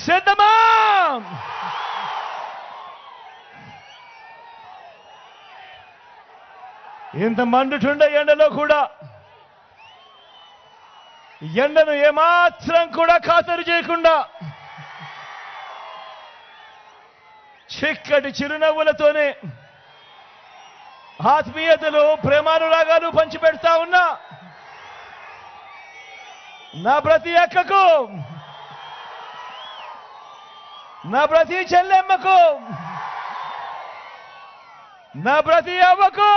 సిద్ధమా? ఇంత మండుచుండ ఎండలో కూడా ఎండను ఏమాత్రం కూడా ఖాతరు చేయకుండా చిక్కటి చిరునవ్వులతోనే ఆత్మీయతలు ప్రేమానురాగాలు పంచిపెడతా ఉన్నా నా ప్రతి అక్కకు, నా ప్రతి చెల్లెమ్మకు, నా ప్రతి అవ్వకు,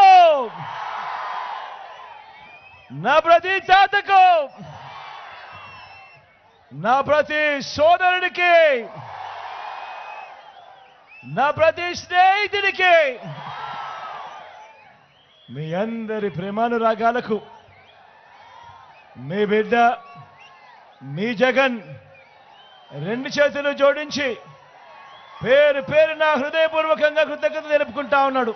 నా ప్రతి తాతకు, నా ప్రతి సోదరుడికి, నా ప్రతి స్నేహితుడికి, మీ అందరి ప్రేమానురాగాలకు మీ బిడ్డ మీ జగన్ రెండు చేతులు జోడించి పేరు పేరున హృదయపూర్వకంగా కృతజ్ఞత తెలుపుకుంటా ఉన్నాడు.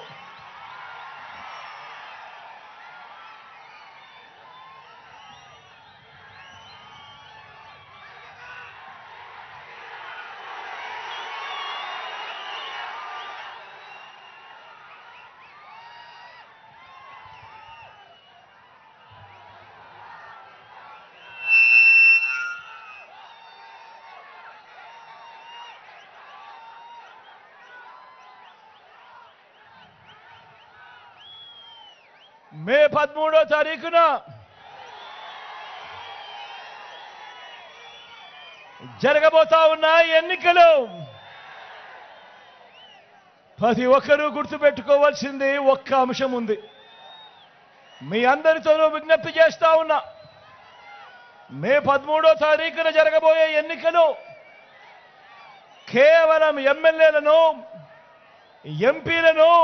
మే 13వ తారీఖున జరగబోతా ఉన్న ఎన్నికలు ప్రతి ఒక్కరూ గుర్తుపెట్టుకోవాల్సింది ఒక్క అంశం ఉంది. మీ అందరితోనూ విజ్ఞప్తి చేస్తా ఉన్నా, మే 13వ తారీఖున జరగబోయే ఎన్నికలు కేవలం ఎమ్మెల్యేలను ఎంపీలను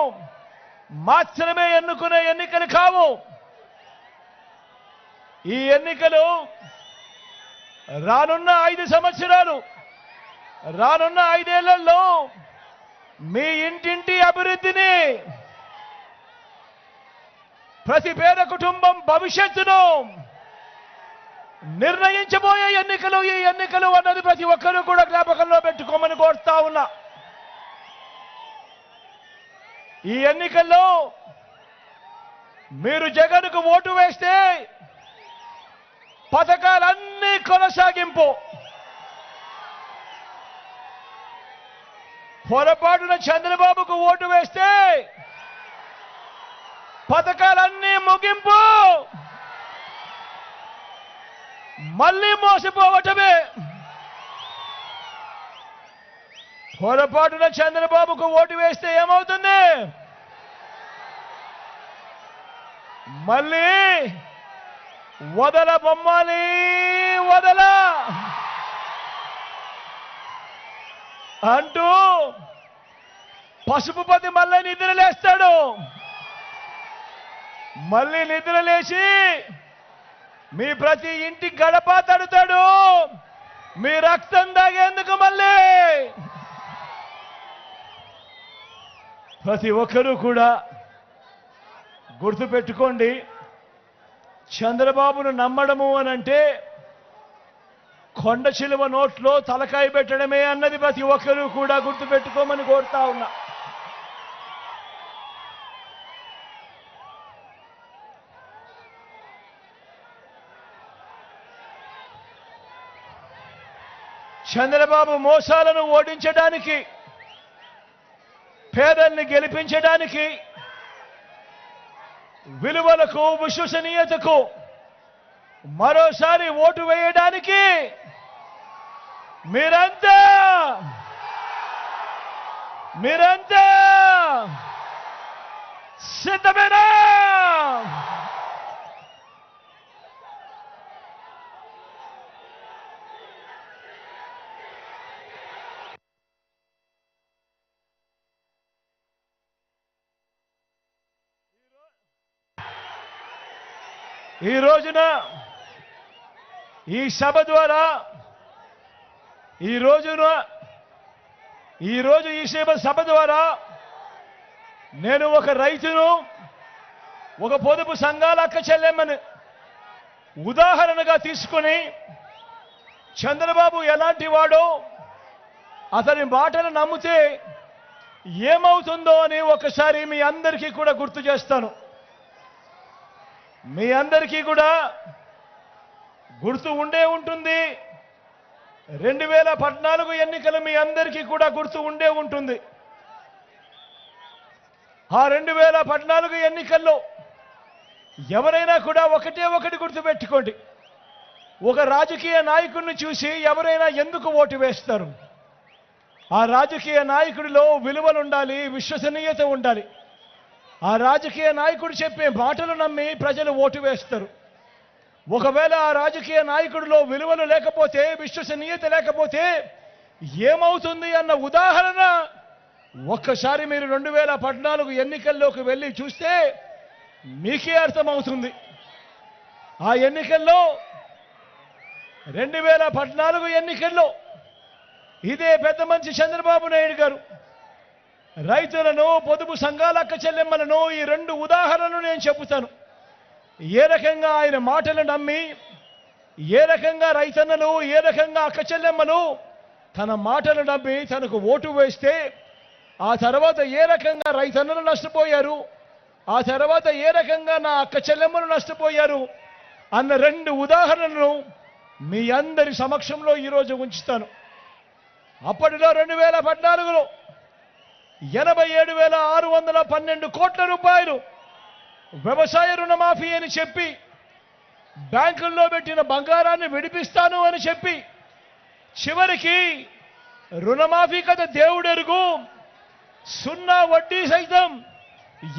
మాత్రమే ఎన్నుకునే ఎన్నికలు కావు. ఈ ఎన్నికలు రానున్న 5 సంవత్సరాలు, రానున్న 5 ఏళ్లలో మీ ఇంటింటి అభివృద్ధిని, ప్రతి పేద కుటుంబం భవిష్యత్తును నిర్ణయించబోయే ఎన్నికలు ఈ ఎన్నికలు అన్నది ప్రతి ఒక్కరూ కూడా జ్ఞాపకంలో పెట్టుకోమని కోరుతా ఉన్నా. ఈ ఎన్నికల్లో మీరు జగన్కు ఓటు వేస్తే పథకాలన్నీ కొనసాగింపు, పొరపాటున చంద్రబాబుకు ఓటు వేస్తే పథకాలన్నీ ముగింపు, మళ్ళీ మోసపోవటమే. పొరపాటున చంద్రబాబుకు ఓటు వేస్తే ఏమవుతుంది? మళ్ళీ వదల బొమ్మాలి వదల అంటూ పసుపుపతి మళ్ళీ నిద్రలేస్తాడు. మళ్ళీ నిద్రలేసి మీ ప్రతి ఇంటి గడప తడుతాడు, మీ రక్తం తాగేందుకు. మళ్ళీ ప్రతి ఒక్కరూ కూడా గుర్తుపెట్టుకోండి, చంద్రబాబును నమ్మడము అనంటే కొండ చిలువ నోట్లో తలకాయ పెట్టడమే అన్నది ప్రతి ఒక్కరూ కూడా గుర్తుపెట్టుకోమని కోరుతా ఉన్నా. చంద్రబాబు మోసాలను ఓడించడానికి, పేదల్ని గెలిపించడానికి, విలువలకు విశ్వసనీయతకు మరోసారి ఓటు వేయడానికి మీరంతా సిద్ధమేనా? ఈ రోజున ఈ సభ ద్వారా ఈ సభ ద్వారా నేను ఒక రైతును, ఒక పొదుపు సంఘాల అక్క చెల్లెమ్మని ఉదాహరణగా తీసుకొని చంద్రబాబు ఎలాంటి వాడో అతని మాటలు నమ్మితే ఏమవుతుందో అని ఒకసారి మీ అందరికీ కూడా గుర్తు చేస్తాను. మీ అందరికీ కూడా గుర్తు ఉండే ఉంటుంది. 2014 ఎన్నికలు మీ అందరికీ కూడా గుర్తు ఉండే ఉంటుంది. ఆ 2014 ఎన్నికల్లో ఎవరైనా కూడా ఒకటి గుర్తుపెట్టుకోండి. ఒక రాజకీయ నాయకుడిని చూసి ఎవరైనా ఎందుకు ఓటు వేస్తారు? ఆ రాజకీయ నాయకుడిలో విలువలు ఉండాలి, విశ్వసనీయత ఉండాలి. ఆ రాజకీయ నాయకుడు చెప్పే మాటలు నమ్మి ప్రజలు ఓటు వేస్తారు. ఒకవేళ ఆ రాజకీయ నాయకుడిలో విలువలు లేకపోతే, విశ్వసనీయత లేకపోతే ఏమవుతుంది అన్న ఉదాహరణ ఒక్కసారి మీరు 2014 ఎన్నికల్లోకి వెళ్ళి చూస్తే మీకే అర్థమవుతుంది. ఆ ఎన్నికల్లో 2014 ఎన్నికల్లో ఇదే పెద్ద మనిషి చంద్రబాబు నాయుడు గారు రైతులను, పొదుపు సంఘాల అక్క చెల్లెమ్మలను, ఈ 2 ఉదాహరణలు నేను చెబుతాను. ఏ రకంగా ఆయన మాటలు నమ్మి, ఏ రకంగా రైతన్నలు, ఏ రకంగా అక్క చెల్లెమ్మలు తన మాటలు నమ్మి తనకు ఓటు వేస్తే ఆ తర్వాత ఏ రకంగా రైతన్నలు నష్టపోయారు, ఆ తర్వాత ఏ రకంగా నా అక్క చెల్లెమ్మలు నష్టపోయారు అన్న 2 ఉదాహరణలు మీ అందరి సమక్షంలో ఈరోజు ఉంచుతాను. అప్పటిలో 2014లో 87,612 కోట్ల రూపాయలు వ్యవసాయ రుణమాఫీ అని చెప్పి, బ్యాంకుల్లో పెట్టిన బంగారాన్ని విడిపిస్తాను అని చెప్పి, చివరికి రుణమాఫీ కథ దేవుడెరుగు, 0 వడ్డీ సైతం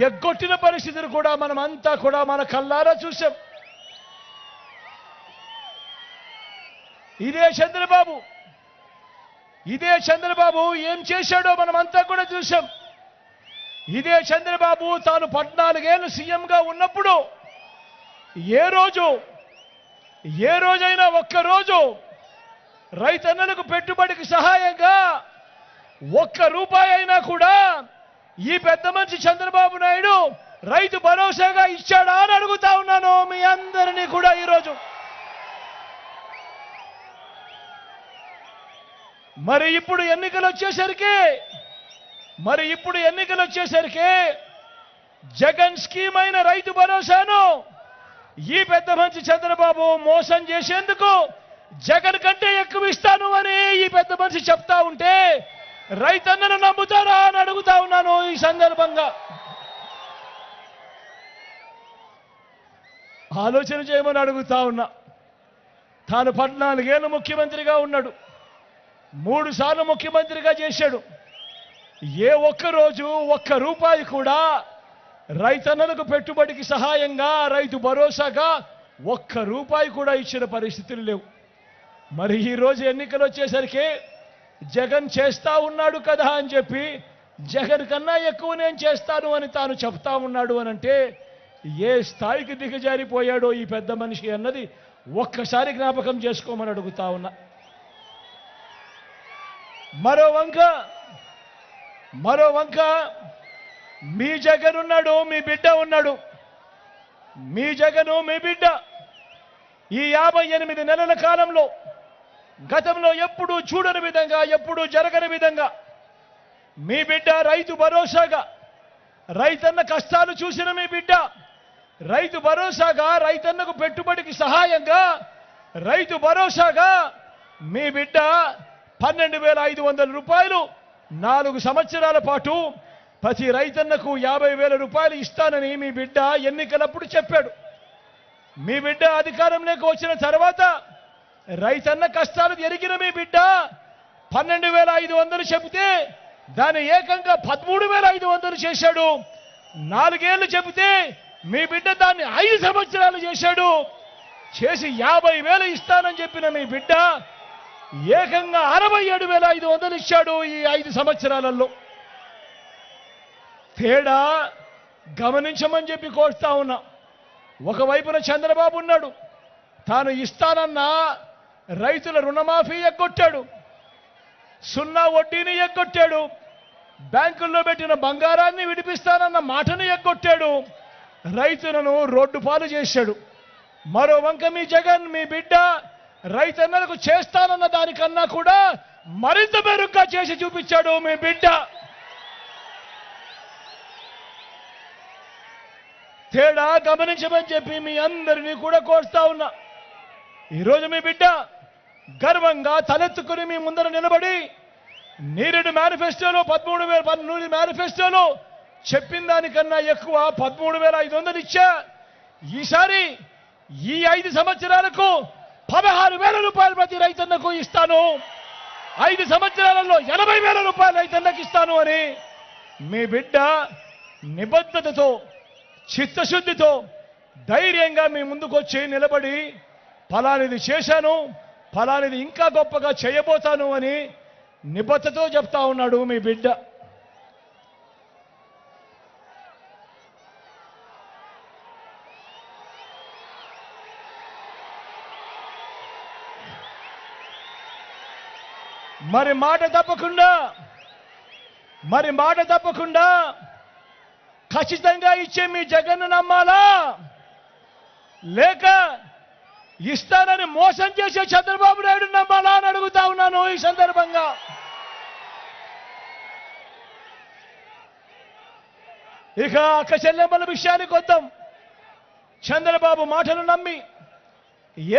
ఎగ్గొట్టిన పరిస్థితులు కూడా మనమంతా కూడా మన కళ్ళారా చూసాం. ఇదే చంద్రబాబు ఏం చేశాడో మనమంతా కూడా చూసాం. ఇదే చంద్రబాబు తాను 14 ఏళ్ళు సీఎంగా ఉన్నప్పుడు ఏ రోజైనా ఒక్కరోజు రైతన్నలకు పెట్టుబడికి సహాయంగా ₹1 అయినా కూడా ఈ పెద్ద మనిషి చంద్రబాబు నాయుడు రైతు భరోసాగా ఇచ్చాడా అని అడుగుతా ఉన్నాను మీ అందరినీ కూడా ఈరోజు. మరి ఇప్పుడు ఎన్నికలు వచ్చేసరికి జగన్ స్కీమ్ అయిన రైతు భరోసాను ఈ పెద్ద మనిషి చంద్రబాబు మోసం చేసేందుకు జగన్ కంటే ఎక్కువ ఇస్తాను అని ఈ పెద్ద మనిషి చెప్తా ఉంటే రైతన్నను నమ్ముతారా అని అడుగుతా ఉన్నాను. ఈ సందర్భంగా ఆలోచన చేయమని అడుగుతా ఉన్నా. తాను 14 ఏళ్ళు ముఖ్యమంత్రిగా ఉన్నాడు, 3 సార్లు ముఖ్యమంత్రిగా చేశాడు. ఏ ఒక్కరోజు ₹1 కూడా రైతన్నలకు పెట్టుబడికి సహాయంగా, రైతు భరోసాగా ₹1 కూడా ఇచ్చిన పరిస్థితులు లేవు. మరి ఈరోజు ఎన్నికలు వచ్చేసరికి జగన్ చేస్తా ఉన్నాడు కదా అని చెప్పి, జగన్ కన్నా ఎక్కువ నేను చేస్తాను అని తాను చెప్తా ఉన్నాడు అని అంటే ఏ స్థాయికి దిగజారిపోయాడో ఈ పెద్ద మనిషి అన్నది ఒక్కసారి జ్ఞాపకం చేసుకోమని అడుగుతా ఉన్నా. మరో వంక మీ జగన్ ఉన్నాడు, మీ బిడ్డ ఉన్నాడు. మీ జగను, మీ బిడ్డ ఈ 58 నెలల కాలంలో గతంలో ఎప్పుడూ చూడని విధంగా, ఎప్పుడూ జరగని విధంగా మీ బిడ్డ రైతు భరోసాగా, రైతన్న కష్టాలు చూసిన మీ బిడ్డ రైతు భరోసాగా, రైతన్నకు పెట్టుబడికి సహాయంగా, రైతు భరోసాగా మీ బిడ్డ 12,500 రూపాయలు 4 సంవత్సరాల పాటు ప్రతి రైతన్నకు 50,000 రూపాయలు ఇస్తానని మీ బిడ్డ ఎన్నికలప్పుడు చెప్పాడు. మీ బిడ్డ అధికారంలోకి వచ్చిన తర్వాత రైతన్న కష్టాలు ఎరిగిన మీ బిడ్డ 12,500 చెబితే దాన్ని ఏకంగా 13,500 చేశాడు. 4 ఏళ్ళు చెబితే మీ బిడ్డ దాన్ని 5 సంవత్సరాలు చేశాడు. చేసి 50,000 ఇస్తానని చెప్పిన మీ బిడ్డ ఏకంగా 67,500 ఇచ్చాడు ఈ 5 సంవత్సరాలలో. తేడా గమనించమని చెప్పి కోరుతా ఉన్నా. ఒకవైపున చంద్రబాబు ఉన్నాడు, తాను ఇస్తానన్న రైతుల రుణమాఫీ ఎగ్గొట్టాడు, 0 వడ్డీని ఎగ్గొట్టాడు, బ్యాంకుల్లో పెట్టిన బంగారాన్ని విడిపిస్తానన్న మాటను ఎగ్గొట్టాడు, రైతులను రోడ్డు పాలు చేశాడు. మరో వంక మీ జగన్, మీ బిడ్డ రైతన్నలకు చేస్తానన్న దానికన్నా కూడా మరింత మెరుగ్గా చేసి చూపించాడు మీ బిడ్డ. తేడా గమనించమని చెప్పి మీ అందరినీ కూడా కోరుతా ఉన్నా. ఈరోజు మీ బిడ్డ గర్వంగా తలెత్తుకుని మీ ముందర నిలబడి నీరుడు మేనిఫెస్టోలో 13,000 మేనిఫెస్టోలో చెప్పిన దానికన్నా ఎక్కువ 13,500 ఇచ్చా. ఈసారి ఈ 5 సంవత్సరాలకు 16,000 రూపాయలు ప్రతి రైతన్నకు ఇస్తాను, 5 సంవత్సరాలలో 80,000 రూపాయలు రైతన్నకు ఇస్తాను అని మీ బిడ్డ నిబద్ధతతో చిత్తశుద్ధితో ధైర్యంగా మీ ముందుకొచ్చి నిలబడి ఫలానిది చేశాను, ఫలానిది ఇంకా గొప్పగా చేయబోతాను అని నిబద్ధతతో చెప్తా ఉన్నాడు మీ బిడ్డ. మరి మాట తప్పకుండా ఖచ్చితంగా ఇచ్చే మీ జగన్ను నమ్మాలా, లేక ఇస్తానని మోసం చేసే చంద్రబాబు నాయుడు నమ్మాలా అని అడుగుతా ఉన్నాను ఈ సందర్భంగా. ఇక అక్క చెల్లెమ్మల విషయానికి వద్దాం. చంద్రబాబు మాటలు నమ్మి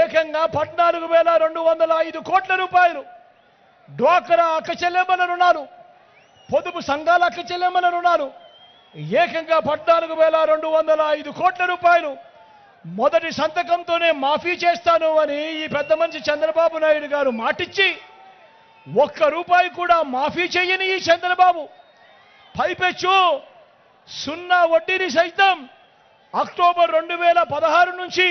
ఏకంగా 14,205 కోట్ల రూపాయలు డ్వాక్రా అక్క చెల్లెమ్మల రుణాలు, పొదుపు సంఘాల అక్క చెల్లెమ్మల రుణాలు ఏకంగా 14,205 కోట్ల రూపాయలు మొదటి సంతకంతోనే మాఫీ చేస్తాను అని ఈ పెద్ద మనిషి చంద్రబాబు నాయుడు గారు మాటిచ్చి ₹1 కూడా మాఫీ చేయని ఈ చంద్రబాబు పైపెచ్చు 0 వడ్డీని సైతం అక్టోబర్ 2016 నుంచి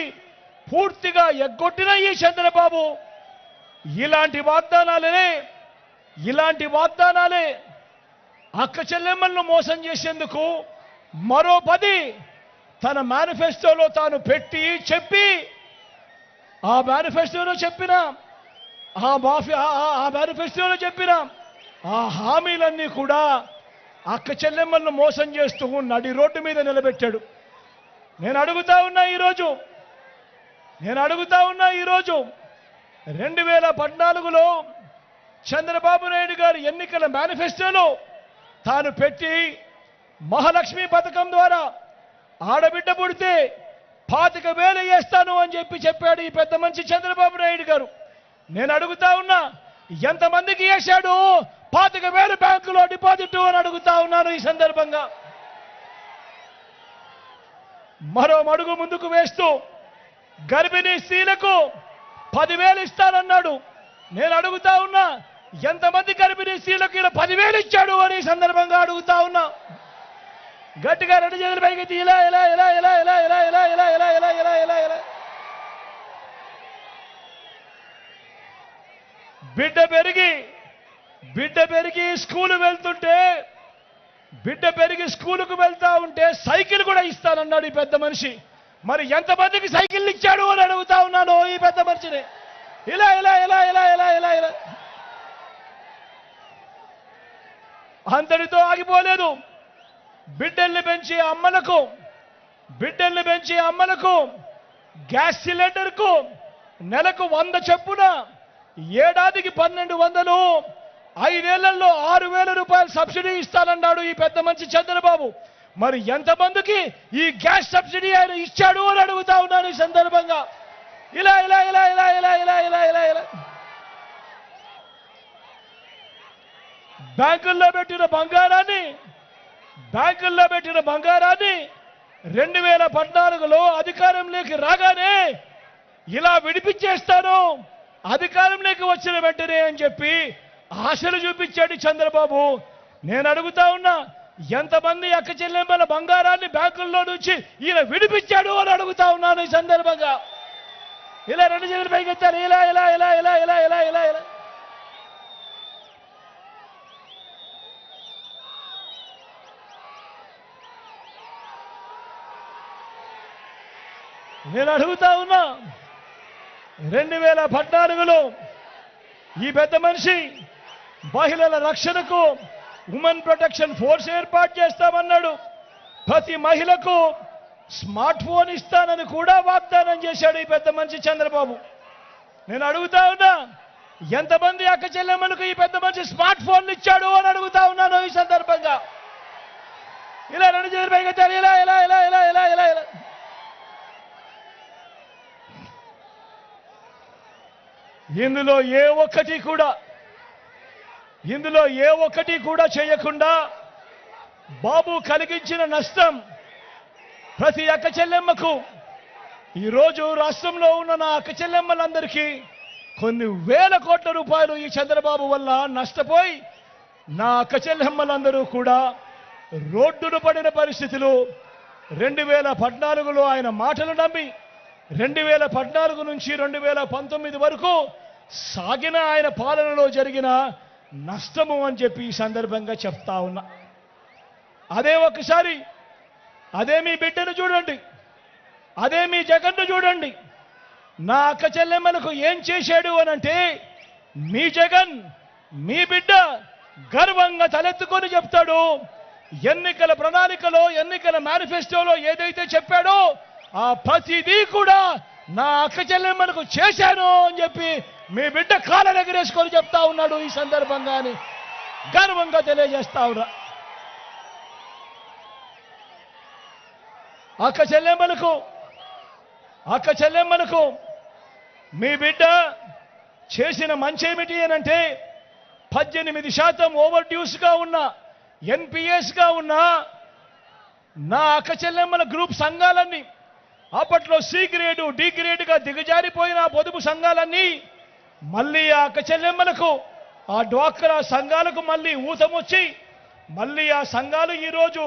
పూర్తిగా ఎగ్గొట్టిన ఈ చంద్రబాబు ఇలాంటి వాగ్దానాలే అక్క చెల్లెమ్మలను మోసం చేసేందుకు మరో 10 తన మేనిఫెస్టోలో తాను పెట్టి చెప్పి ఆ మేనిఫెస్టోలో చెప్పిన ఆ హామీలన్నీ కూడా అక్క చెల్లెమ్మలను మోసం చేస్తూ నడి రోడ్డు మీద నిలబెట్టాడు. నేను అడుగుతా ఉన్నా ఈరోజు 2014లో చంద్రబాబు నాయుడు గారి ఎన్నికల మేనిఫెస్టోలో తాను పెట్టి మహాలక్ష్మి పథకం ద్వారా ఆడబిడ్డ పుడితే 25,000 వేస్తాను అని చెప్పాడు ఈ పెద్ద మనిషి చంద్రబాబు నాయుడు గారు. నేను అడుగుతా ఉన్నా, ఎంతమందికి వేశాడు 25,000 బ్యాంకులో డిపాజిట్ అని అడుగుతా ఉన్నాను ఈ సందర్భంగా. మరో అడుగు ముందుకు వేస్తూ గర్భిణీ స్త్రీలకు 10,000 ఇస్తానన్నాడు. నేను అడుగుతా ఉన్నా, ఎంతమంది గర్భిణీ స్త్రీలకు ఇలా 10,000 ఇచ్చాడు అని ఈ సందర్భంగా అడుగుతా ఉన్నా. గట్టిగా 2 చేతులు పైకి ఇలా బిడ్డ పెరిగి స్కూలుకు వెళ్తా ఉంటే సైకిల్ కూడా ఇస్తానన్నాడు ఈ పెద్ద మనిషి. మరి ఎంతమందికి సైకిల్ ఇచ్చాడు అని అడుగుతా ఉన్నాను ఈ పెద్ద మనిషిని. ఇలా అంతటితో ఆగిపోలేదు. బిడ్డల్ని పెంచి అమ్మలకు గ్యాస్ సిలిండర్కు నెలకు 100 చొప్పున ఏడాదికి 1,200, 5 ఏళ్లలో 6,000 రూపాయలు సబ్సిడీ ఇస్తానన్నాడు ఈ పెద్ద మనిషి చంద్రబాబు. మరి ఎంతమందికి ఈ గ్యాస్ సబ్సిడీ ఆయన ఇచ్చాడు అని అడుగుతా ఉన్నాను ఈ సందర్భంగా. ఇలా బ్యాంకుల్లో పెట్టిన బంగారాన్ని 2014లో అధికారంలోకి రాగానే ఇలా విడిపించేస్తాను అధికారంలోకి వచ్చిన వెంటనే అని చెప్పి ఆశలు చూపించాడు చంద్రబాబు. నేను అడుగుతా ఉన్నా, ఎంతమంది అక్క చెల్లెమ్మల బంగారాన్ని బ్యాంకుల్లో నుంచి ఈయన విడిపించాడు అని అడుగుతా ఉన్నాను ఈ సందర్భంగా. ఇలా 2 చేతులు పైకి ఎత్తారు. ఇలా నేను అడుగుతా ఉన్నా, 2014లో ఈ పెద్ద మనిషి మహిళల రక్షణకు ఉమెన్ ప్రొటెక్షన్ ఫోర్స్ ఏర్పాటు చేస్తామన్నాడు. ప్రతి మహిళకు స్మార్ట్ ఫోన్ ఇస్తానని కూడా వాగ్దానం చేశాడు ఈ పెద్ద మనిషి చంద్రబాబు. నేను అడుగుతా ఉన్నా, ఎంతమంది అక్క చెల్లెమ్మలకు ఈ పెద్ద మనిషి స్మార్ట్ ఫోన్లు ఇచ్చాడు అని అడుగుతా ఉన్నాను ఈ సందర్భంగా. ఇలా రెండు చేతులు పైకెత్తారు, ఇలా ఇలా ఇలా ఇలా ఇలా ఇలా ఇలా. ఇందులో ఏ ఒక్కటి కూడా చేయకుండా బాబు కలిగించిన నష్టం ప్రతి అక్క చెల్లెమ్మకు, ఈరోజు రాష్ట్రంలో ఉన్న నా అక్క చెల్లెమ్మలందరికీ కొన్ని వేల కోట్ల రూపాయలు ఈ చంద్రబాబు వల్ల నష్టపోయి నా అక్క చెల్లెమ్మలందరూ కూడా రోడ్డున పడిన పరిస్థితులు. 2014లో ఆయన మాటలు నమ్మి 2014 నుంచి 2019 వరకు సాగిన ఆయన పాలనలో జరిగిన నష్టము అని చెప్పి ఈ సందర్భంగా చెప్తా ఉన్నా. అదే మీ బిడ్డను చూడండి, అదే మీ జగన్ను చూడండి. నా అక్క చెల్లెమ్మలకు ఏం చేశాడు అనంటే, మీ జగన్ మీ బిడ్డ గర్వంగా తలెత్తుకొని చెప్తాడు. ఎన్నికల ప్రణాళికలో, ఎన్నికల మేనిఫెస్టోలో ఏదైతే చెప్పాడో ఆ ప్రతిదీ కూడా నా అక్క చెల్లెమ్మలకు చేశాను అని చెప్పి మీ బిడ్డ కాళ్ళ ఎగరేసుకొని చెప్తా ఉన్నాడు ఈ సందర్భంగా అని గర్వంగా తెలియజేస్తా ఉన్నా. అక్క చెల్లెమ్మలకు మీ బిడ్డ చేసిన మంచేమిటి అనంటే, 18% ఓవర్ డ్యూస్గా ఉన్న, ఎన్పిఎస్గా ఉన్న నా అక్క చెల్లెమ్మల గ్రూప్ సంఘాలన్నీ, అప్పట్లో సి గ్రేడు డి గ్రేడ్గా దిగజారిపోయిన పొదుపు సంఘాలన్నీ మళ్ళీ ఆ అక్క చెల్లెమ్మలకు, ఆ డ్వాక్రా సంఘాలకు మళ్ళీ ఊతమొచ్చి మళ్ళీ ఆ సంఘాలు ఈరోజు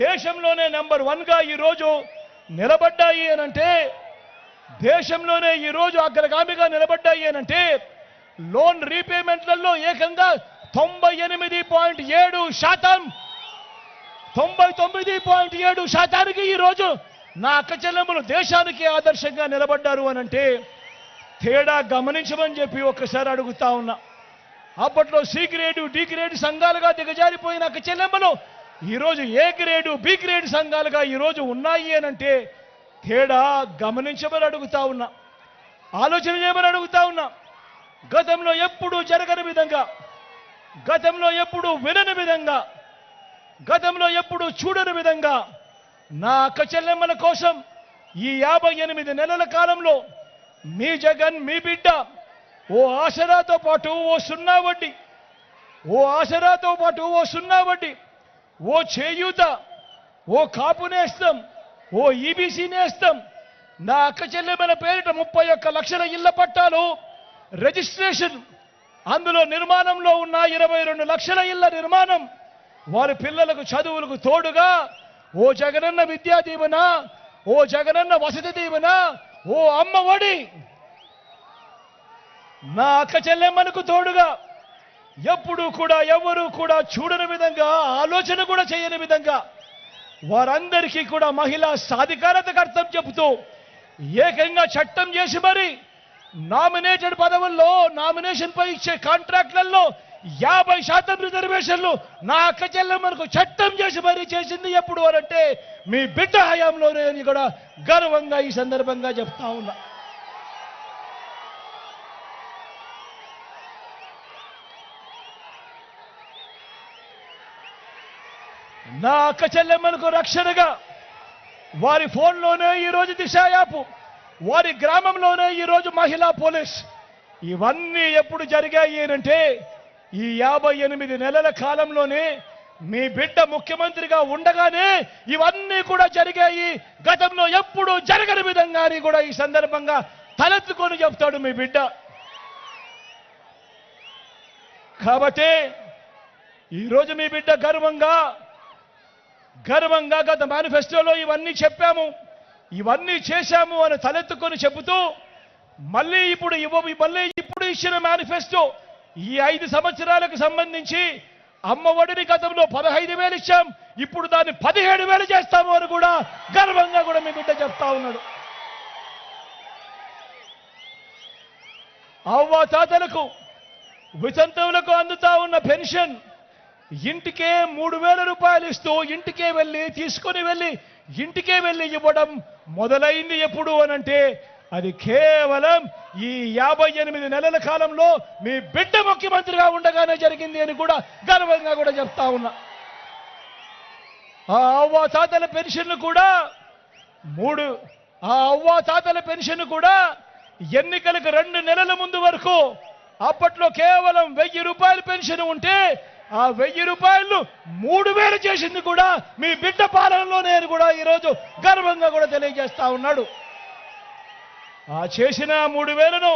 దేశంలోనే నెంబర్ 1గా ఈరోజు నిలబడ్డాయి అనంటే, దేశంలోనే ఈరోజు అగ్రగామిగా నిలబడ్డాయి అనంటే, లోన్ రీపేమెంట్లలో ఏకంగా 98.7%, 99.7% ఈరోజు నా అక్క చెల్లెమ్మలు దేశానికి ఆదర్శంగా నిలబడ్డారు అనంటే తేడా గమనించమని చెప్పి ఒక్కసారి అడుగుతా ఉన్నా. అప్పట్లో సి గ్రేడు డి గ్రేడ్ సంఘాలుగా దిగజారిపోయిన అక్క చెల్లెమ్మలు ఈరోజు ఏ గ్రేడు బి గ్రేడ్ సంఘాలుగా ఈరోజు ఉన్నాయి అనంటే తేడా గమనించమని అడుగుతా ఉన్నా, ఆలోచన చేయమని అడుగుతా ఉన్నా. గతంలో ఎప్పుడూ జరగని విధంగా, గతంలో ఎప్పుడూ వినని విధంగా, గతంలో ఎప్పుడూ చూడని విధంగా నా అక్క చెల్లెమ్మల కోసం ఈ 58 నెలల కాలంలో మీ జగన్ మీ బిడ్డ ఓ ఆసరాతో పాటు ఓ సున్నా వడ్డీ, ఓ ఆసరాతో పాటు ఓ సున్నా వడ్డీ, ఓ చేయూత, ఓ కాపు నేస్తం, ఓ ఈబీసీ నేస్తం, నా అక్క చెల్లెమ్మల పేరిట 31 లక్షల ఇళ్ల పట్టాలు రిజిస్ట్రేషన్, అందులో నిర్మాణంలో ఉన్న 22 లక్షల ఇళ్ల నిర్మాణం, వారి పిల్లలకు చదువులకు తోడుగా ఓ జగనన్న విద్యా దీవెన, ఓ జగనన్న వసతి దీవెన, ఓ అమ్మ ఒడి, నా అక్క చెల్లెమ్మలకు తోడుగా ఎప్పుడూ కూడా ఎవరు కూడా చూడని విధంగా, ఆలోచన కూడా చేయని విధంగా వారందరికీ కూడా మహిళా సాధికారతకు అర్థం చెబుతూ ఏకంగా చట్టం చేసి మరి నామినేటెడ్ పదవుల్లో, నామినేషన్ పై ఇచ్చే కాంట్రాక్ట్లలో 50% రిజర్వేషన్లు నా అక్క చెల్లెమ్మలకు చట్టం చేసి మరీ చేసింది ఎప్పుడు అనంటే మీ బిడ్డ హయాంలోనే అని కూడా గర్వంగా ఈ సందర్భంగా చెప్తా ఉన్నా. నా అక్క చెల్లెమ్మలకు రక్షణగా వారి ఫోన్లోనే ఈరోజు దిశ యాప్, వారి గ్రామంలోనే ఈరోజు మహిళా పోలీస్, ఇవన్నీ ఎప్పుడు జరిగాయి అంటే ఈ 58 నెలల కాలంలోనే మీ బిడ్డ ముఖ్యమంత్రిగా ఉండగానే ఇవన్నీ కూడా జరిగాయి. గతంలో ఎప్పుడు జరగని విధంగా అని కూడా ఈ సందర్భంగా తలెత్తుకొని చెప్తాడు మీ బిడ్డ. కాబట్టి ఈరోజు మీ బిడ్డ గర్వంగా గత మేనిఫెస్టోలో ఇవన్నీ చెప్పాము, ఇవన్నీ చేశాము అని తలెత్తుకొని చెబుతూ మళ్ళీ ఇప్పుడు ఇచ్చిన మేనిఫెస్టో ఈ 5 సంవత్సరాలకు సంబంధించి అమ్మ ఒడిని గతంలో 15,000 ఇచ్చాం, ఇప్పుడు దాన్ని 17,000 చేస్తాము అని కూడా గర్వంగా కూడా మీ బిడ్డ చెప్తా ఉన్నాడు. అవ్వ తాతలకు, వితంతువులకు అందుతా ఉన్న పెన్షన్ ఇంటికే 3,000 రూపాయలు ఇస్తూ ఇంటికే వెళ్ళి తీసుకొని వెళ్ళి ఇంటికే వెళ్ళి ఇవ్వడం మొదలైంది ఎప్పుడు అనంటే అది కేవలం ఈ 58 నెలల కాలంలో మీ బిడ్డ ముఖ్యమంత్రిగా ఉండగానే జరిగింది అని కూడా గర్వంగా కూడా చెప్తా ఉన్నా. ఆ అవ్వ తాతల పెన్షన్ కూడా ఎన్నికలకు 2 నెలల ముందు వరకు అప్పట్లో కేవలం 1000 రూపాయల పెన్షన్ ఉంటే ఆ 1000 రూపాయలు 3000 చేసింది కూడా మీ బిడ్డ పాలనలోనే అని కూడా ఈరోజు గర్వంగా కూడా తెలియజేస్తా ఉన్నాడు. ఆ చేసిన 3000ను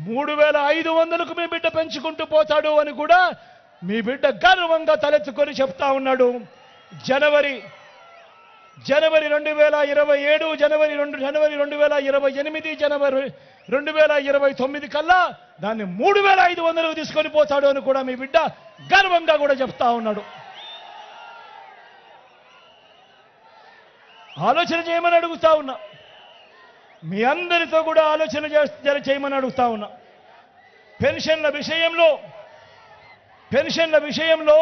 3500కు మీ బిడ్డ పెంచుకుంటూ పోతాడు అని కూడా మీ బిడ్డ గర్వంగా తలెత్తుకొని చెప్తా ఉన్నాడు. జనవరి 2027, జనవరి 2028, జనవరి 2029 కల్లా దాన్ని 3500కు తీసుకొని పోతాడు అని కూడా మీ బిడ్డ గర్వంగా కూడా చెప్తా ఉన్నాడు. ఆలోచన చేయమని అడుగుతా ఉన్నా. మీ అందరితో కూడా ఆలోచన చేయమని అడుగుతా ఉన్నా. పెన్షన్ల విషయంలో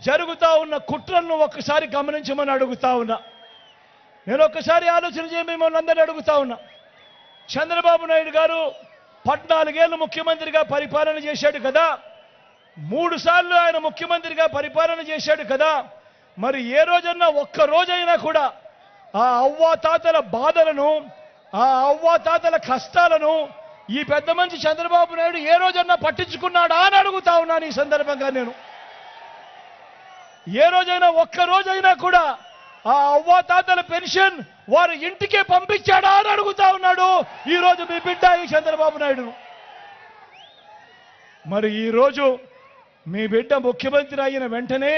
జరుగుతా ఉన్న కుట్రలను ఒక్కసారి గమనించమని అడుగుతా ఉన్నా. నేను ఒక్కసారి ఆలోచన చేయమని అందరినీ అడుగుతా ఉన్నా. చంద్రబాబు నాయుడు గారు 14 ఏళ్ళు ముఖ్యమంత్రిగా పరిపాలన చేశాడు కదా, 3 సార్లు ఆయన ముఖ్యమంత్రిగా పరిపాలన చేశాడు కదా. మరి ఏ రోజన్నా ఒక్క రోజైనా కూడా ఆ అవ్వాతాతల బాధలను, ఆ అవ్వాతాతల కష్టాలను ఈ పెద్ద మనిషి చంద్రబాబు నాయుడు ఏ రోజన్నా పట్టించుకున్నాడా అని అడుగుతా ఉన్నాను. ఈ సందర్భంగా నేను ఏ రోజైనా ఒక్క రోజైనా కూడా ఆ అవ్వాతాతల పెన్షన్ వారి ఇంటికే పంపించాడా అని అడుగుతా ఉన్నాడు ఈ రోజు మీ బిడ్డ ఈ చంద్రబాబు నాయుడు. మరి ఈ రోజు మీ బిడ్డ ముఖ్యమంత్రి అయిన వెంటనే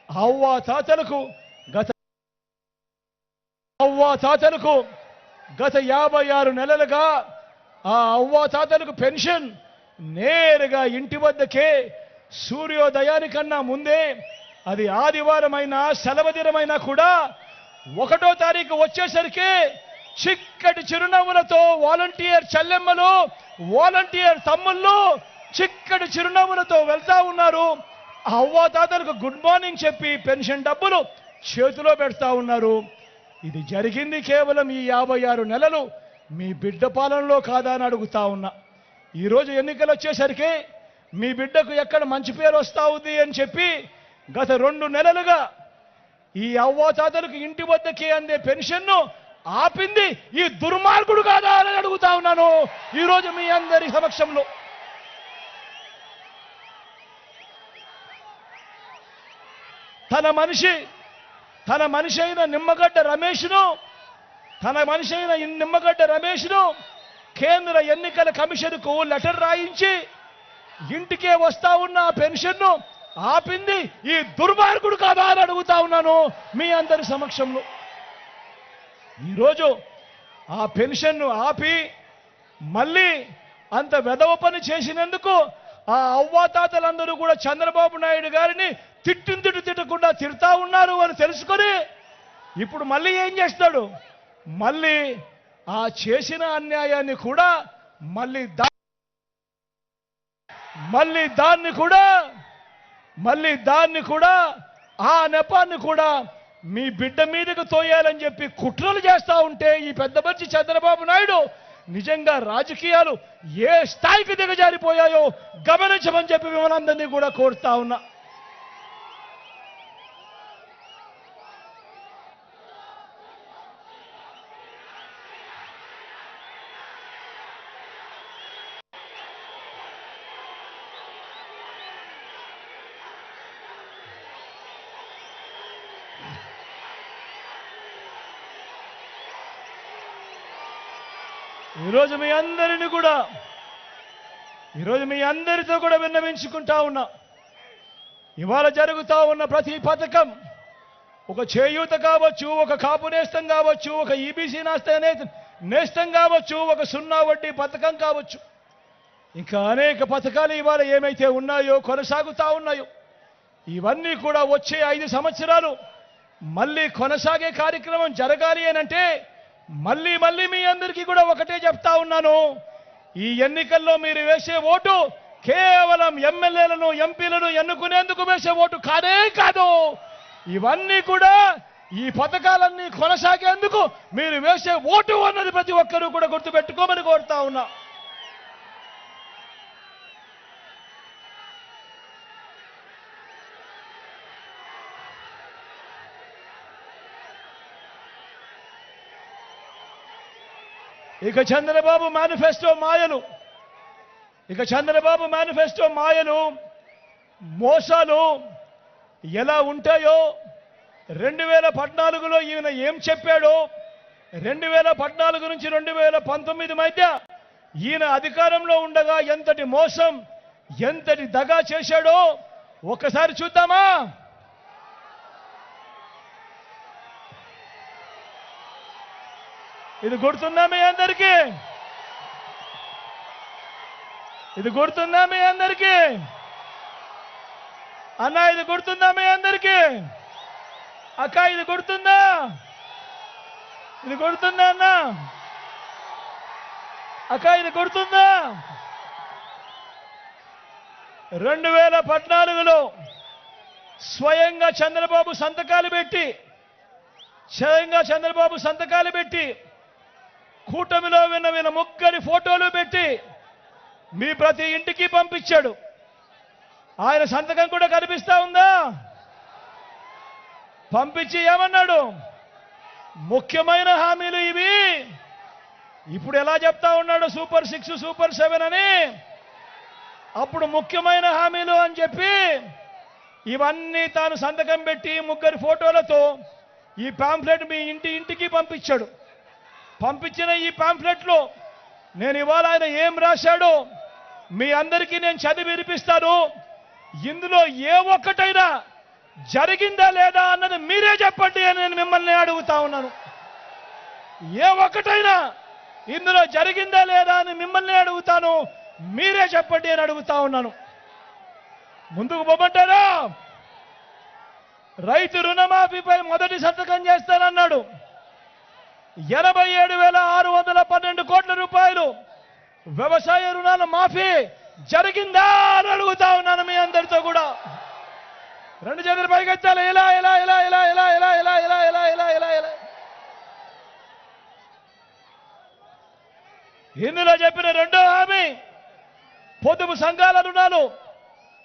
అవ్వాతాతలకు గత 56 నెలలుగా ఆ అవ్వాతాతలకు పెన్షన్ నేరుగా ఇంటి వద్దకే సూర్యోదయానికన్నా ముందే, అది ఆదివారమైనా సెలవు దినమైనా కూడా 1వ తారీఖు వచ్చేసరికి చిక్కటి చిరునవ్వులతో వాలంటీర్ చెల్లెమ్మలు, వాలంటీర్ తమ్ముళ్ళు చిక్కటి చిరునవ్వులతో వెళ్తా ఉన్నారు. అవ్వాతాతలకు గుడ్ మార్నింగ్ చెప్పి పెన్షన్ డబ్బులు చేతిలో పెడతా ఉన్నారు. ఇది జరిగింది కేవలం ఈ 56 నెలలు మీ బిడ్డ పాలనలో కాదా అని అడుగుతా ఉన్నా. ఈరోజు ఎన్నికలు వచ్చేసరికి మీ బిడ్డకు ఎక్కడ మంచి పేరు వస్తా ఉంది అని చెప్పి గత 2 నెలలుగా ఈ అవ్వాతాతలకు ఇంటి వద్దకే అందే పెన్షన్ను ఆపింది ఈ దుర్మార్గుడు కాదా అని అడుగుతా ఉన్నాను ఈరోజు మీ అందరి సమక్షంలో. తన మనిషి అయిన నిమ్మగడ్డ రమేష్ను కేంద్ర ఎన్నికల కమిషన్కు లెటర్ రాయించి ఇంటికే వస్తా ఉన్న ఆ పెన్షన్ను ఆపింది ఈ దుర్మార్గుడు కాదా అని అడుగుతా ఉన్నాను మీ అందరి సమక్షంలో. ఈరోజు ఆ పెన్షన్ను ఆపి మళ్ళీ అంత వెధవ పని చేసినందుకు ఆ అవ్వాతాతలందరూ కూడా చంద్రబాబు నాయుడు గారిని తిట్టకుండా తిడతా ఉన్నారు అని తెలుసుకొని ఇప్పుడు మళ్ళీ ఏం చేస్తాడు? మళ్ళీ ఆ చేసిన అన్యాయాన్ని కూడా మళ్ళీ దాన్ని కూడా ఆ నెపాన్ని కూడా మీ బిడ్డ మీదకు తోయాలని చెప్పి కుట్రలు చేస్తా ఉంటే ఈ పెద్ద మనిషి చంద్రబాబు నాయుడు నిజంగా రాజకీయాలు ఏ స్థాయికి దిగజారిపోయాయో గమనించమని చెప్పి మిమ్మల్ని అందరినీ కూడా కోరుతా ఉన్నా. ఈరోజు మీ అందరితో కూడా విన్నవించుకుంటా ఉన్నా. ఇవాళ జరుగుతా ఉన్న ప్రతి పథకం, ఒక చేయూత కావచ్చు, ఒక కాపు నేస్తం కావచ్చు, ఒక ఈబీసీ నేస్తం కావచ్చు, ఒక 0 వడ్డీ పథకం కావచ్చు, ఇంకా అనేక పథకాలు ఇవాళ ఏమైతే ఉన్నాయో కొనసాగుతా ఉన్నాయో ఇవన్నీ కూడా వచ్చే 5 సంవత్సరాలు మళ్ళీ కొనసాగే కార్యక్రమం జరగాలి అనంటే మళ్ళీ మీ అందరికీ కూడా ఒకటే చెప్తా ఉన్నాను. ఈ ఎన్నికల్లో మీరు వేసే ఓటు కేవలం ఎమ్మెల్యేలను, ఎంపీలను ఎన్నుకునేందుకు వేసే ఓటు కాదు. ఇవన్నీ కూడా ఈ పథకాలన్నీ కొనసాగేందుకు మీరు వేసే ఓటు అన్నది ప్రతి ఒక్కరూ కూడా గుర్తుపెట్టుకోమని కోరుతా ఉన్నా. ఇక చంద్రబాబు మేనిఫెస్టో మాయలు మోసాలు ఎలా ఉంటాయో 2014లో ఈయన ఏం చెప్పాడో 2014 నుంచి 2019 మధ్య ఈయన అధికారంలో ఉండగా ఎంతటి మోసం ఎంతటి దగా చేశాడో ఒకసారి చూద్దామా. ఇది గుర్తుందా మీ అందరికీ? అన్న ఇది గుర్తుందా మీ అందరికీ? అక్క ఇది గుర్తుందా అన్న? అక్క ఇది గుర్తుందా? 2014లో స్వయంగా చంద్రబాబు సంతకాలు పెట్టి కూటమిలో విన్న ముగ్గురి ఫోటోలు పెట్టి మీ ప్రతి ఇంటికి పంపించాడు. ఆయన సంతకం కూడా కనిపిస్తా ఉందా? పంపించి ఏమన్నాడు? ముఖ్యమైన హామీలు ఇవి. ఇప్పుడు ఎలా చెప్తా ఉన్నాడు? సూపర్ 6 సూపర్ 7 అని. అప్పుడు ముఖ్యమైన హామీలు అని చెప్పి ఇవన్నీ తాను సంతకం పెట్టి ముగ్గురి ఫోటోలతో ఈ పాంఫ్లెట్ మీ ఇంటికి పంపించాడు. పంపించిన ఈ పాంఫ్లెట్లో నేను ఇవాళ ఆయన ఏం రాశాడో మీ అందరికీ నేను చదివి వినిపిస్తాను. ఇందులో ఏ ఒక్కటైనా జరిగిందా లేదా అన్నది మీరే చెప్పండి అని నేను మిమ్మల్ని అడుగుతా ఉన్నాను. ఏ ఒక్కటైనా ఇందులో జరిగిందా లేదా అని మిమ్మల్ని అడుగుతాను, మీరే చెప్పండి అని అడుగుతా ఉన్నాను. ముందుకు పోమంటారా? రైతు రుణమాఫీపై మొదటి సంతకం చేస్తానన్నాడు. 87,612 కోట్ల రూపాయలు వ్యవసాయ రుణాల మాఫీ జరిగిందా అని అడుగుతా ఉన్నాను మీ అందరితో కూడా. రెండు చేతులు పైకెత్తాలి. ఇలా ఇలా ఇలా ఇలా ఇలా ఇలా ఇలా ఇలా ఇలా ఇలా ఇలా ఇలా ఇందులో చెప్పిన రెండో హామీ పొదుపు సంఘాల రుణాలు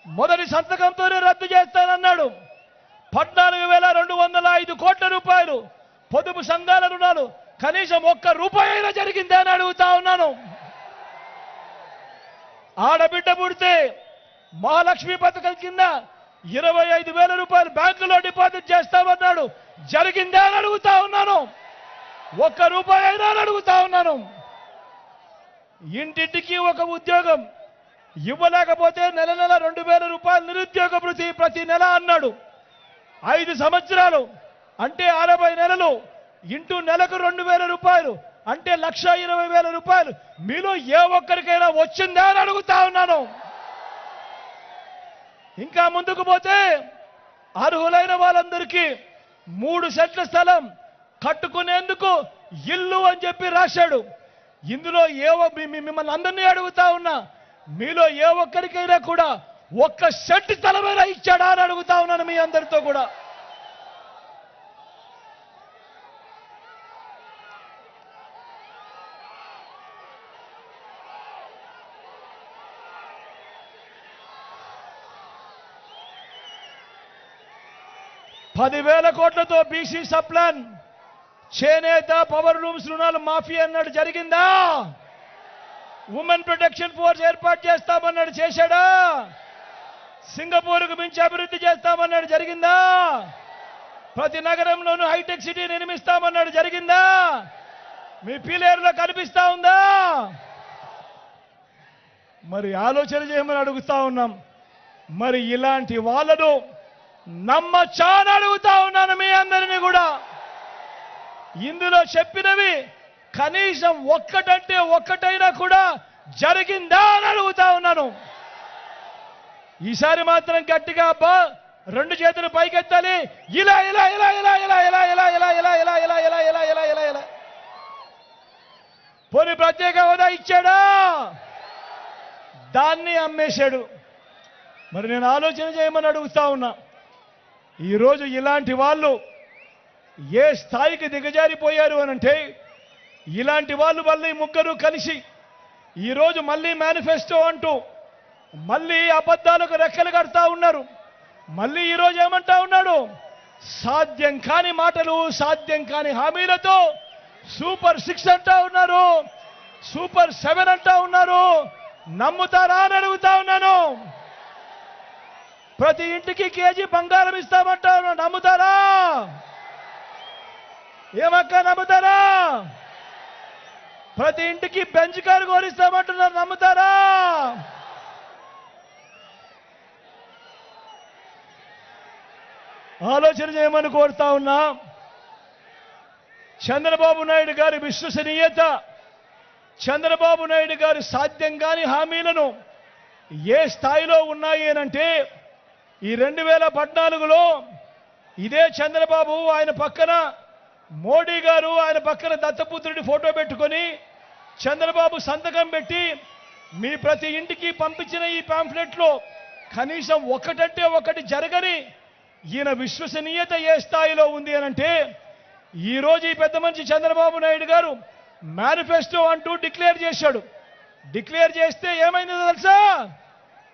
మొదటి సంతకంతోనే రద్దు చేస్తానన్నాడు. 14,205 కోట్ల రూపాయలు పొదుపు సంఘాల రుణాలు కనీసం ఒక్క రూపాయి అయినా జరిగిందా అని అడుగుతా ఉన్నాను. ఆడబిడ్డ పుడితే మహాలక్ష్మి పథకం కింద 25,000 రూపాయలు బ్యాంకులో డిపాజిట్ చేస్తామన్నాడు. జరిగిందా అని అడుగుతా ఉన్నాను. ఒక్క రూపాయి అయినా అని అడుగుతా ఉన్నాను. ఇంటింటికి ఒక ఉద్యోగం ఇవ్వలేకపోతే నెల 2,000 రూపాయలు నిరుద్యోగ భృతి ప్రతి నెల అన్నాడు. 5 సంవత్సరాలు అంటే 60 నెలలు ఇంటూ నెలకు 2,000 రూపాయలు అంటే 1,20,000 రూపాయలు మీలో ఏ ఒక్కరికైనా వచ్చిందా అని అడుగుతా ఉన్నాను. ఇంకా ముందుకు పోతే అర్హులైన వాళ్ళందరికీ 3 సెంట్ల స్థలం కట్టుకునేందుకు ఇల్లు అని చెప్పి రాశాడు. ఇందులో మిమ్మల్ని అందరినీ అడుగుతా ఉన్నా, మీలో ఏ ఒక్కరికైనా కూడా 1 సెంటు స్థలమైనా ఇచ్చాడా అని అడుగుతా ఉన్నాను మీ అందరితో కూడా. ₹10,000 కోట్లతో బీసీ సప్లాన్ చేనేత పవర్ లూమ్స్ రుణాలు మాఫీ అన్నాడు. జరిగిందా? ఉమెన్ ప్రొటెక్షన్ ఫోర్స్ ఏర్పాటు చేస్తామన్నాడు. చేశాడా? సింగపూర్కు మించి అభివృద్ధి చేస్తామన్నాడు. జరిగిందా? ప్రతి నగరంలోనూ హైటెక్ సిటీ నిర్మిస్తామన్నాడు. జరిగిందా? మీ పీలేరులో కనిపిస్తా ఉందా? మరి ఆలోచన చేయమని అడుగుతా ఉన్నాం. మరి ఇలాంటి వాళ్ళను నమ్మచ్చా అని అడుగుతా ఉన్నాను మీ అందరినీ కూడా. ఇందులో చెప్పినవి కనీసం ఒక్కటంటే ఒక్కటైనా కూడా జరిగిందా అని అడుగుతా ఉన్నాను. ఈసారి మాత్రం గట్టిగా అబ్బా 2 చేతులు పైకెత్తాలి. ఇలా ఇలా ఇలా ఇలా ఇలా ఇలా ఇలా ఇలా ఇలా ఇలా ఇలా ఇలా ఇలా ఇలా ఇలా ఇలా పోనీ ప్రత్యేక హోదా ఇచ్చాడా? దాన్ని అమ్మేశాడు. మరి నేను ఆలోచన చేయమని అడుగుతా ఉన్నా. ఈరోజు ఇలాంటి వాళ్ళు ఏ స్థాయికి దిగజారిపోయారు అనంటే ఇలాంటి వాళ్ళు మళ్ళీ ముగ్గురు కలిసి ఈరోజు మళ్ళీ మేనిఫెస్టో అంటూ మళ్ళీ అబద్ధాలకు రెక్కలు కడతా ఉన్నారు. మళ్ళీ ఈరోజు ఏమంటా ఉన్నాడు? సాధ్యం కాని మాటలు, సాధ్యం కాని హామీలతో సూపర్ 6 అంటా ఉన్నారు, సూపర్ 7 అంటా ఉన్నారు. నమ్ముతారా అని అడుగుతా ఉన్నాను. ప్రతి ఇంటికి కేజీ బంగారం ఇస్తామంటా ఉన్నారు. నమ్ముతారా? ఏమక్క నమ్ముతారా? ప్రతి ఇంటికి బెంచ్ కారు కోరిస్తామంటున్నారు. నమ్ముతారా? ఆలోచన చేయమని కోరుతా ఉన్నా. చంద్రబాబు నాయుడు గారి విశ్వసనీయత, చంద్రబాబు నాయుడు గారి సాధ్యం కాని హామీలను ఏ స్థాయిలో ఉన్నాయి అనంటే ఈ 2014లో ఇదే చంద్రబాబు ఆయన పక్కన మోడీ గారు, ఆయన పక్కన దత్తపుత్రుడి ఫోటో పెట్టుకొని చంద్రబాబు సంతకం పెట్టి మీ ప్రతి ఇంటికి పంపించిన ఈ పాంఫ్లెట్లో కనీసం ఒకటంటే ఒకటి జరగని ఈయన విశ్వసనీయత ఏ స్థాయిలో ఉంది అనంటే ఈరోజు ఈ పెద్ద మనిషి చంద్రబాబు నాయుడు గారు మేనిఫెస్టో అంటూ డిక్లేర్ చేశాడు. డిక్లేర్ చేస్తే ఏమైందో తెలుసా?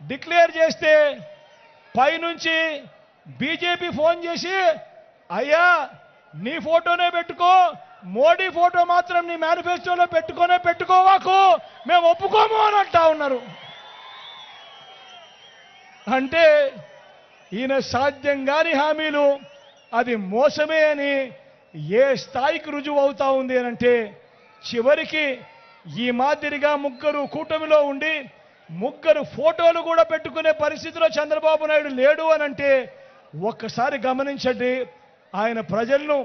డిక్లేర్ చేస్తే పైనుంచి బీజేపీ ఫోన్ చేసి, అయ్యా నీ ఫోటోనే పెట్టుకో, మోడీ ఫోటో మాత్రం నీ మేనిఫెస్టోలో పెట్టుకోవాకు, మేము ఒప్పుకోము అని అంటా ఉన్నారు. అంటే ఈయన సాధ్యం కాని హామీలు అది మోసమే అని ఏ స్థాయికి రుజువు అవుతా ఉంది అనంటే చివరికి ఈ మాదిరిగా ముగ్గురు కూటమిలో ఉండి ముగ్గురు ఫోటోలు కూడా పెట్టుకునే పరిస్థితిలో చంద్రబాబు నాయుడు లేడు అనంటే ఒక్కసారి గమనించండి ఆయన ప్రజలను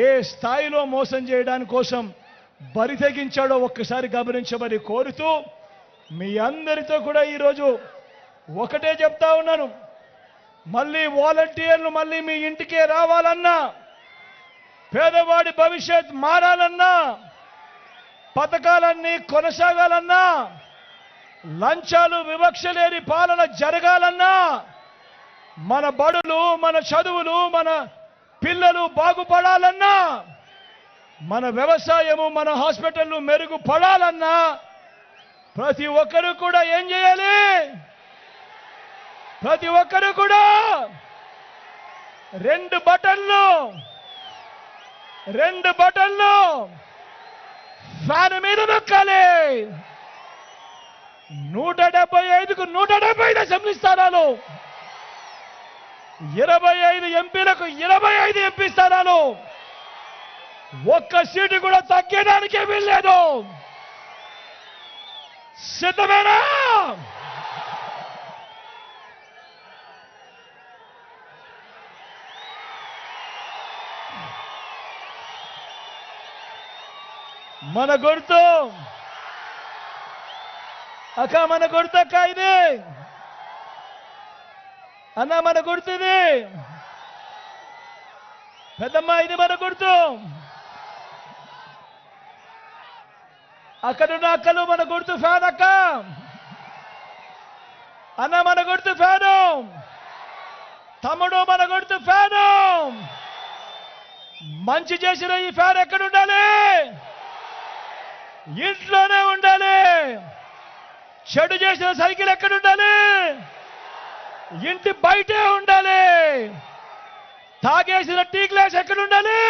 ఏ స్థాయిలో మోసం చేయడానికి కోసం బరి తెగించాడో ఒక్కసారి గమనించమని కోరుతూ మీ అందరితో కూడా ఈరోజు ఒకటే చెప్తా ఉన్నాను. మళ్ళీ వాలంటీర్లు మళ్ళీ మీ ఇంటికే రావాలన్నా, పేదవాడి భవిష్యత్ మారాలన్నా, పథకాలన్నీ కొనసాగాలన్నా, లంచాలు వివక్ష లేని పాలన జరగాలన్నా, మన బడులు, మన చదువులు, మన పిల్లలు బాగుపడాలన్నా, మన వ్యవసాయము, మన హాస్పిటళ్లు మెరుగుపడాలన్నా ప్రతి ఒక్కరూ కూడా ఏం చేయాలి? ప్రతి ఒక్కరూ కూడా 2 బటన్లు ఫ్యాన్ మీద నొక్కాలి. 175కు 175 అసెంబ్లీ స్థానాలు, 25 ఎంపీలకు 25 ఎంపీ స్థానాలు, ఒక్క సీటు కూడా తగ్గడానికే వీల్లేదు. సిద్ధమేనా? మన గుర్తు అక్క, మన గుర్తు అక్క ఇది అన్న, మన గుర్తుది పెద్దమ్మ, ఇది మన గుర్తు. అక్కడున్న అక్కలు మన గుర్తు ఫ్యాన్ అక్క, అన్న మన గుర్తు ఫ్యాను, తమ్ముడు మన గుర్తు ఫ్యాను. మంచి చేసిన ఈ ఫ్యాన్ ఎక్కడుండాలి? ఇంట్లోనే ఉండాలి. చెడు చేసిన సైకిల్ ఎక్కడుండాలి? ఇంటి బయటే ఉండాలి. తాగేసిన టీ గ్లాస్ ఎక్కడుండాలి?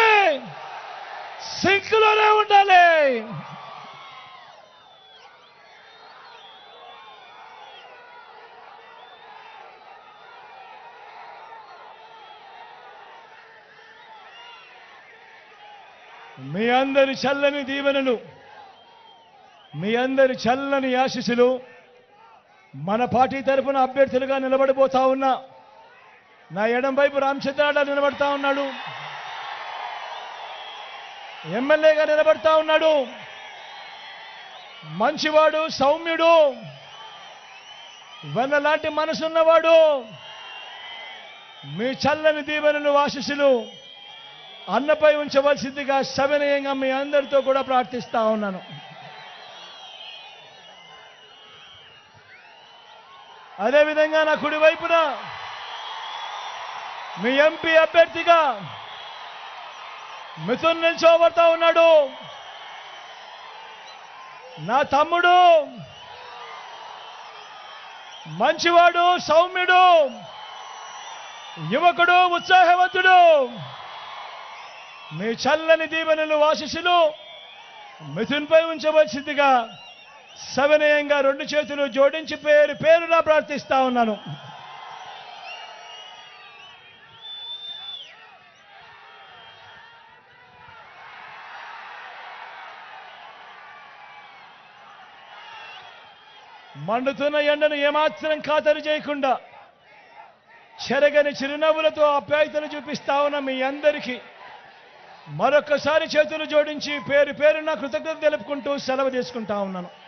సింక్లోనే ఉండాలి. మీ అందరి చల్లని దీవెనలు, మీ అందరి చల్లని ఆశీస్సులు మన పార్టీ తరఫున అభ్యర్థులుగా నిలబడిపోతా ఉన్నా నా ఎడం వైపు రామచంద్రాడ నిలబడతా ఉన్నాడు, ఎమ్మెల్యేగా నిలబడతా ఉన్నాడు. మంచివాడు, సౌమ్యుడు, వెన్నలాంటి మనసున్నవాడు. మీ చల్లని దీవెనలు, ఆశీస్సులు అన్నపై ఉంచవలసిందిగా సవినయంగా మీ అందరితో కూడా ప్రార్థిస్తా ఉన్నాను. అదేవిధంగా నా కుడి వైపున మీ ఎంపీ అభ్యర్థిగా మిథున్ నిల్చోబడతా ఉన్నాడు. నా తమ్ముడు, మంచివాడు, సౌమ్యుడు, యువకుడు, ఉత్సాహవంతుడు. మీ చల్లని దీవెనలు, ఆశీస్సులు మిథున్పై ఉంచవలసిందిగా సవినయంగా రెండు చేతులు జోడించి పేరు పేరున ప్రార్థిస్తా ఉన్నాను. మండుతున్న ఎండను ఏమాత్రం ఖాతరు చేయకుండా చెరగని చిరునవ్వులతో ఆప్యాయతలు చూపిస్తా ఉన్న మీ అందరికీ మరొకసారి చేతులు జోడించి పేరు పేరున కృతజ్ఞత తెలుపుకుంటూ సెలవు తీసుకుంటా ఉన్నాను.